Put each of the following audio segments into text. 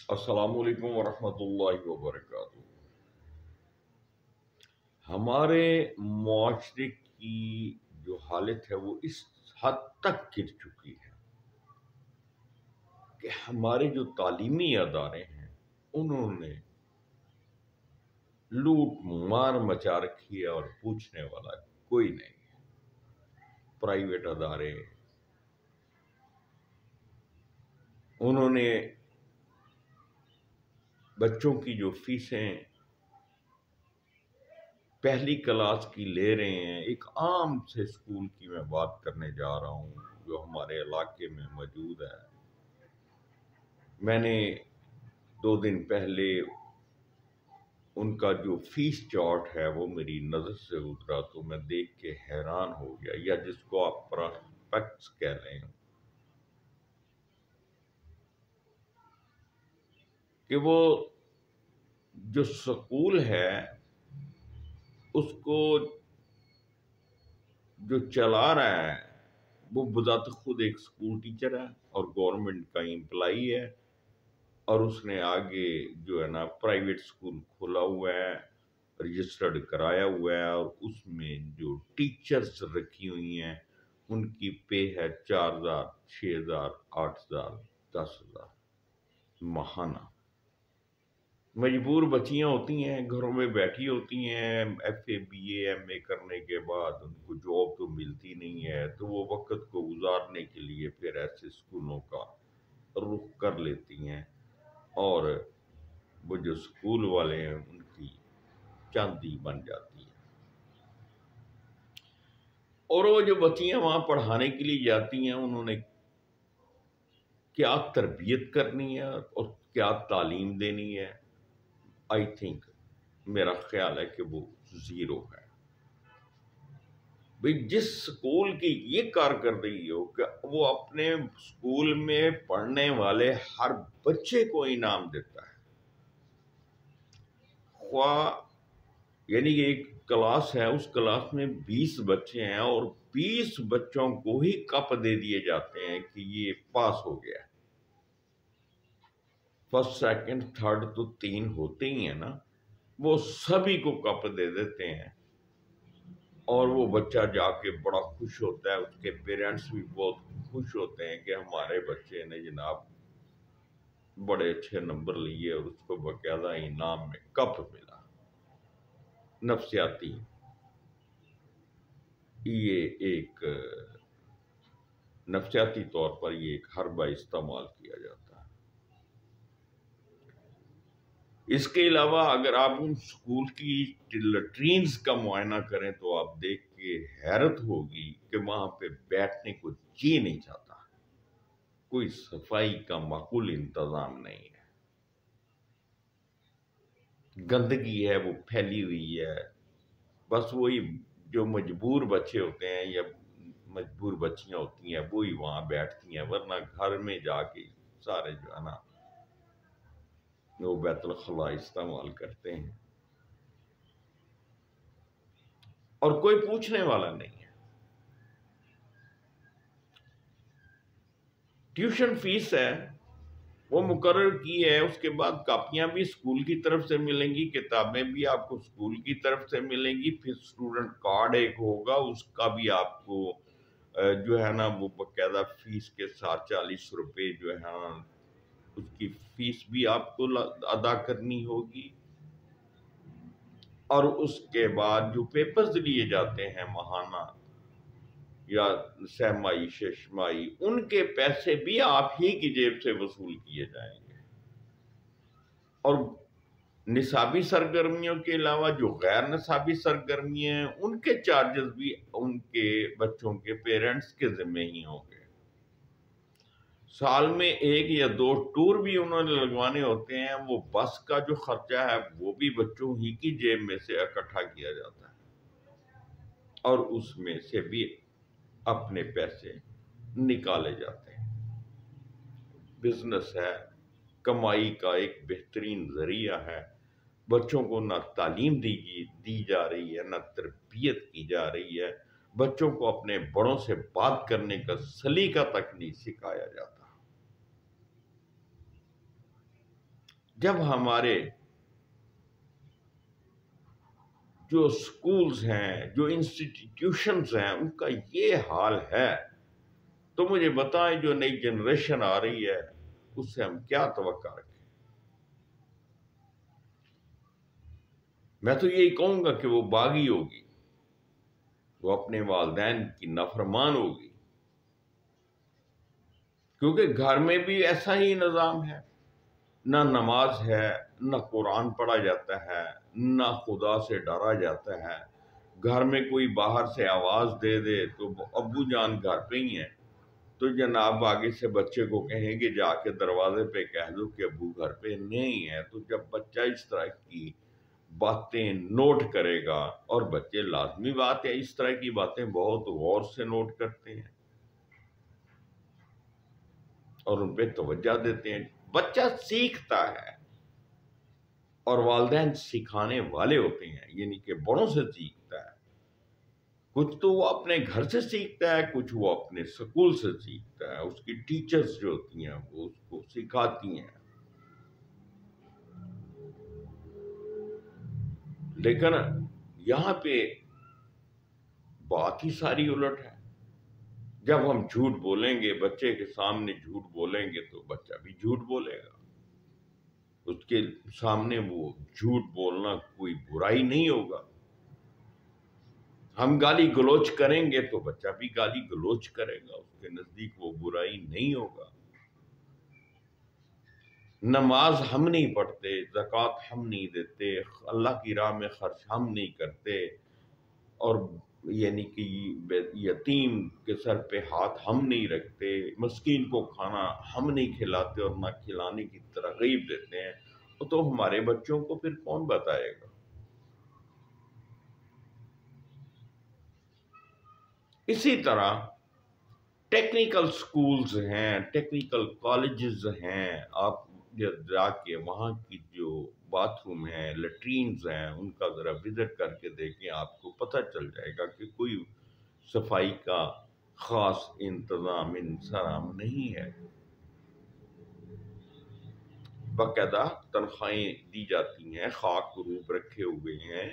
السلام علیکم ورحمۃ اللہ وبرکاتہ۔ ہمارے معاشرے کی جو حالت ہے وہ اس حد تک گر چکی ہے کہ ہمارے جو تعلیمی ادارے ہیں انہوں نے لوٹ مار مچا رکھی ہے اور پوچھنے والا کوئی نہیں ہے۔ پرائیویٹ ادارے انہوں نے بچوں کی جو فیسیں پہلی کلاس کی لے رہے ہیں، ایک عام سے اسکول کی میں بات کرنے جا رہا ہوں جو ہمارے علاقے میں موجود ہے۔ میں نے 2 دن پہلے ان کا جو فیس چارٹ ہے وہ میری نظر سے اترا تو میں دیکھ کے حیران ہو گیا، یا جس کو آپ پراسپیکٹس کہہ رہے ہیں، کہ وہ جو سکول ہے اس کو جو چلا رہا ہے وہ بذات خود ایک سکول ٹیچر ہے اور گورنمنٹ کا امپلائی ہے، اور اس نے آگے جو ہے نا پرائیویٹ سکول کھولا ہوا ہے، رجسٹرڈ کرایا ہوا ہے، اور اس میں جو ٹیچرز رکھی ہوئی ہیں ان کی پے ہے 4,000 6,000 8,000 10,000 ماہانہ۔ مجبور بچیاں ہوتی ہیں، گھروں میں بیٹھی ہوتی ہیں، F A B A M A کرنے کے بعد ان کو جاب تو ملتی نہیں ہے، تو وہ وقت کو گزارنے کے لیے پھر ایسے اسکولوں کا رخ کر لیتی ہیں، اور وہ جو اسکول والے ہیں ان کی چاندی بن جاتی ہے۔ اور وہ جو بچیاں وہاں پڑھانے کے لیے جاتی ہیں انہوں نے کیا تربیت کرنی ہے اور کیا تعلیم دینی ہے، آئی تھنک میرا خیال ہے کہ وہ زیرو ہے۔ بھئی جس سکول کی یہ کارکردگی ہو کہ وہ اپنے سکول میں پڑھنے والے ہر بچے کو انعام دیتا ہے، خواہ یعنی کہ ایک کلاس ہے، اس کلاس میں 20 بچے ہیں اور 20 بچوں کو ہی کپ دے دیے جاتے ہیں کہ یہ پاس ہو گیا۔ فرسٹ سیکنڈ تھرڈ تو 3 ہوتے ہی ہیں نا، وہ سبھی کو کپ دے دیتے ہیں، اور وہ بچہ جا کے بڑا خوش ہوتا ہے، اس کے پیرنٹس بھی بہت خوش ہوتے ہیں کہ ہمارے بچے نے جناب بڑے اچھے نمبر لیے اور اس کو باقاعدہ انعام میں کپ ملا۔ نفسیاتی یہ ایک نفسیاتی طور پر یہ ایک حربہ استعمال کیا جاتا ہے۔ اس کے علاوہ اگر آپ ان سکول کی لیٹرینز کا معائنہ کریں تو آپ دیکھ کے حیرت ہوگی کہ وہاں پہ بیٹھنے کو جی نہیں چاہتا، کوئی صفائی کا معقول انتظام نہیں ہے، گندگی ہے وہ پھیلی ہوئی ہے۔ بس وہی جو مجبور بچے ہوتے ہیں یا مجبور بچیاں ہوتی ہیں وہی وہاں بیٹھتی ہیں، ورنہ گھر میں جا کے سارے جو ہے نا وہ بیت الخلا استعمال کرتے ہیں، اور کوئی پوچھنے والا نہیں ہے۔ ٹیوشن فیس ہے وہ مقرر کی ہے، اس کے بعد کاپیاں بھی اسکول کی طرف سے ملیں گی، کتابیں بھی آپ کو اسکول کی طرف سے ملیں گی، پھر اسٹوڈنٹ کارڈ ایک ہوگا، اس کا بھی آپ کو جو ہے نا وہ باقاعدہ فیس کے ساتھ 40 روپے جو ہے نا اس کی فیس بھی آپ کو ادا کرنی ہوگی، اور اس کے بعد جو پیپرز لیے جاتے ہیں ماہانہ یا سہ ماہی 6 ماہی، ان کے پیسے بھی آپ ہی کی جیب سے وصول کیے جائیں گے، اور نصابی سرگرمیوں کے علاوہ جو غیر نصابی سرگرمیاں ہیں ان کے چارجز بھی ان کے بچوں کے پیرنٹس کے ذمہ ہی ہوں گے۔ سال میں 1 یا 2 ٹور بھی انہوں نے لگوانے ہوتے ہیں، وہ بس کا جو خرچہ ہے وہ بھی بچوں ہی کی جیب میں سے اکٹھا کیا جاتا ہے، اور اس میں سے بھی اپنے پیسے نکالے جاتے ہیں۔ بزنس ہے، کمائی کا ایک بہترین ذریعہ ہے، بچوں کو نہ تعلیم دی جا رہی ہے، نہ تربیت کی جا رہی ہے، بچوں کو اپنے بڑوں سے بات کرنے کا سلیقہ تک نہیں سکھایا جاتا۔ جب ہمارے جو سکولز ہیں، جو انسٹیٹیوشنز ہیں، ان کا یہ حال ہے، تو مجھے بتائیں جو نئی جنریشن آ رہی ہے اس سے ہم کیا توقع رکھیں؟ میں تو یہی کہوں گا کہ وہ باغی ہوگی، وہ اپنے والدین کی نافرمان ہوگی، کیونکہ گھر میں بھی ایسا ہی نظام ہے، نہ نماز ہے، نہ قرآن پڑھا جاتا ہے، نہ خدا سے ڈرا جاتا ہے۔ گھر میں کوئی باہر سے آواز دے دے تو ابو جان گھر پہ ہی ہیں، تو جناب آگے سے بچے کو کہیں گے جا کے دروازے پہ کہہ دو کہ ابو گھر پہ نہیں ہے۔ تو جب بچہ اس طرح کی باتیں نوٹ کرے گا، اور بچے لازمی بات ہے اس طرح کی باتیں بہت غور سے نوٹ کرتے ہیں اور ان پہ توجہ دیتے ہیں، بچہ سیکھتا ہے، اور والدین سکھانے والے ہوتے ہیں، یعنی کہ بڑوں سے سیکھتا ہے۔ کچھ تو وہ اپنے گھر سے سیکھتا ہے، کچھ وہ اپنے سکول سے سیکھتا ہے، اس کی ٹیچرز جو ہوتی ہیں وہ اس کو سکھاتی ہیں۔ لیکن یہاں پہ بات ہی ساری الٹ ہے۔ جب ہم جھوٹ بولیں گے، بچے کے سامنے جھوٹ بولیں گے، تو بچہ بھی جھوٹ بولے گا۔ اس کے سامنے وہ جھوٹ بولنا کوئی برائی نہیں ہوگا۔ ہم گالی گلوچ کریں گے تو بچہ بھی گالی گلوچ کرے گا، اس کے نزدیک وہ برائی نہیں ہوگا۔ نماز ہم نہیں پڑھتے، زکوٰۃ ہم نہیں دیتے، اللہ کی راہ میں خرچ ہم نہیں کرتے، اور یعنی کہ یتیم کے سر پہ ہاتھ ہم نہیں رکھتے، مسکین کو کھانا ہم نہیں کھلاتے اور نہ کھلانے کی ترغیب دیتے ہیں، تو ہمارے بچوں کو پھر کون بتائے گا؟ اسی طرح ٹیکنیکل سکولز ہیں، ٹیکنیکل کالجز ہیں، آپ جا کے وہاں کی جو باتھ روم ہیں، لیٹرینز ہیں، ان کا ذرا وزٹ کر کے دیکھیں، آپ کو پتہ چل جائے گا کہ کوئی صفائی کا خاص انتظام انسرام نہیں ہے۔ باقاعدہ تنخواہیں دی جاتی ہیں، خاک روب رکھے ہوئے ہیں،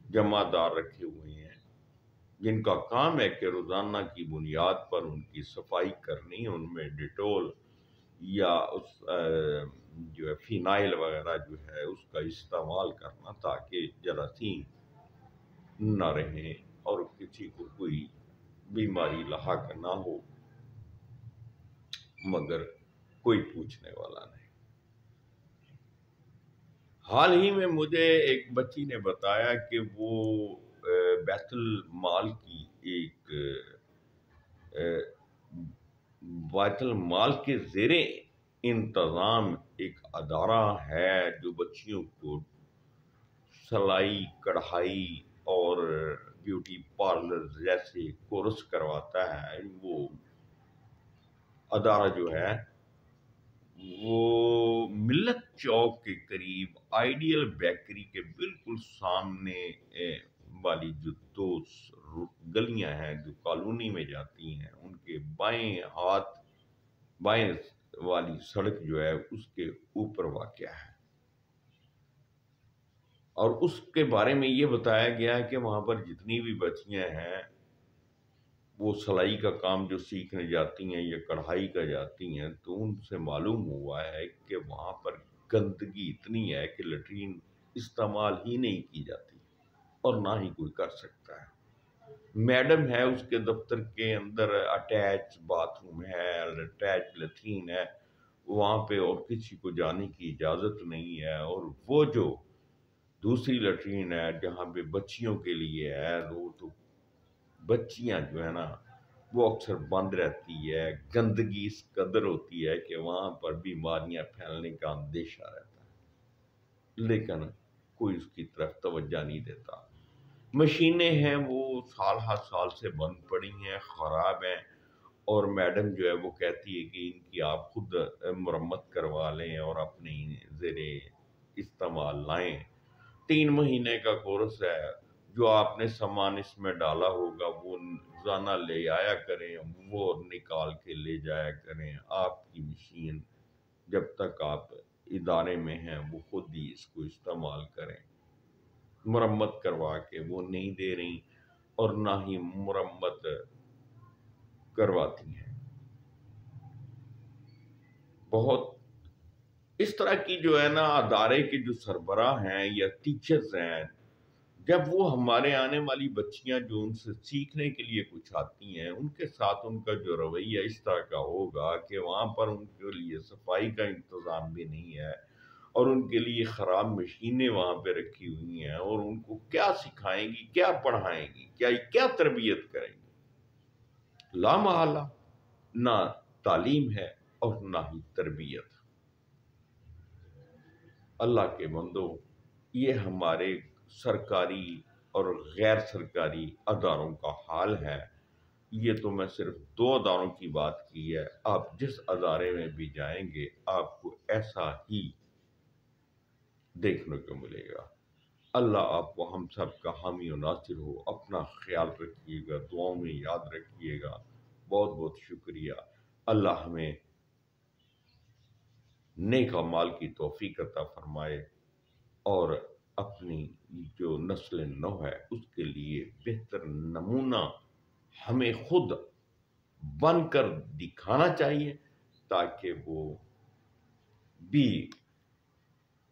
جمع دار رکھے ہوئے ہیں، جن کا کام ہے کہ روزانہ کی بنیاد پر ان کی صفائی کرنی، ان میں ڈیٹول یا اس جو ہے فینائل وغیرہ جو ہے اس کا استعمال کرنا، تاکہ جراثیم نہ رہیں اور کسی کو کوئی بیماری لاحق نہ ہو، مگر کوئی پوچھنے والا نہیں۔ حال ہی میں مجھے ایک بچی نے بتایا کہ وہ بیت المال کی ایک بیت المال کے زیر انتظام ایک ادارہ ہے جو بچیوں کو سلائی، کڑھائی اور بیوٹی پارلر جیسے کورس کرواتا ہے۔ وہ ادارہ جو ہے وہ ملت چوک کے قریب آئیڈیل بیکری کے بالکل سامنے والی جو دو گلیاں ہیں جو کالونی میں جاتی ہیں، ان کے بائیں ہاتھ، بائیں والی سڑک جو ہے اس کے اوپر واقع ہے۔ اور اس کے بارے میں یہ بتایا گیا ہے کہ وہاں پر جتنی بھی بچیاں ہیں وہ سلائی کا کام جو سیکھنے جاتی ہیں یا کڑھائی کا جاتی ہیں، تو ان سے معلوم ہوا ہے کہ وہاں پر گندگی اتنی ہے کہ لیٹرین استعمال ہی نہیں کی جاتی، اور نہ ہی کوئی کر سکتا ہے۔ میڈم ہے، اس کے دفتر کے اندر اٹیچ باتھ روم ہے، اٹیچ لیٹرین ہے، وہاں پہ اور کسی کو جانے کی اجازت نہیں ہے۔ اور وہ جو دوسری لیٹرین ہے جہاں پہ بچیوں کے لیے ہے، وہ تو بچیاں جو ہے نا وہ اکثر بند رہتی ہے، گندگی اس قدر ہوتی ہے کہ وہاں پر بیماریاں پھیلنے کا اندیشہ رہتا ہے، لیکن کوئی اس کی طرف توجہ نہیں دیتا۔ مشینیں ہیں وہ سال ہر سال سے بند پڑی ہیں، خراب ہیں، اور میڈم جو ہے وہ کہتی ہے کہ ان کی آپ خود مرمت کروا لیں اور اپنے زیر استعمال لائیں۔ 3 مہینے کا کورس ہے، جو آپ نے سامان اس میں ڈالا ہوگا وہ روزانہ لے آیا کریں، وہ نکال کے لے جایا کریں۔ آپ کی مشین جب تک آپ ادارے میں ہیں وہ خود ہی اس کو استعمال کریں. مرمت کروا کے وہ نہیں دے رہی اور نہ ہی مرمت کرواتی ہیں. بہت اس طرح کی جو ہے نا ادارے کے جو سربراہ ہیں یا ٹیچرز ہیں، جب وہ ہمارے آنے والی بچیاں جو ان سے سیکھنے کے لیے کچھ آتی ہیں ان کے ساتھ ان کا جو رویہ اس طرح کا ہوگا کہ وہاں پر ان کے لیے صفائی کا انتظام بھی نہیں ہے اور ان کے لیے خراب مشینیں وہاں پہ رکھی ہوئی ہیں، اور ان کو کیا سکھائیں گی، کیا پڑھائیں گی، کیا تربیت کریں گی؟ لا محالہ نہ تعلیم ہے اور نہ ہی تربیت. اللہ کے بندو، یہ ہمارے سرکاری اور غیر سرکاری اداروں کا حال ہے. یہ تو میں صرف 2 اداروں کی بات کی ہے، آپ جس ادارے میں بھی جائیں گے آپ کو ایسا ہی دیکھنے کو ملے گا. اللہ آپ کو ہم سب کا حامی و ناصر ہو. اپنا خیال رکھیے گا، دعاؤں میں یاد رکھیے گا. بہت بہت شکریہ. اللہ ہمیں نیک اعمال کی توفیق عطا فرمائے اور اپنی جو نسل نو ہے اس کے لیے بہتر نمونہ ہمیں خود بن کر دکھانا چاہیے تاکہ وہ بھی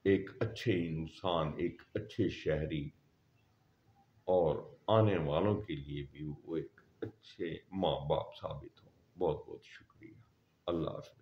ایک اچھے انسان، ایک اچھے شہری اور آنے والوں کے لیے بھی وہ ایک اچھے ماں باپ ثابت ہوں. بہت بہت شکریہ. اللہ حافظ.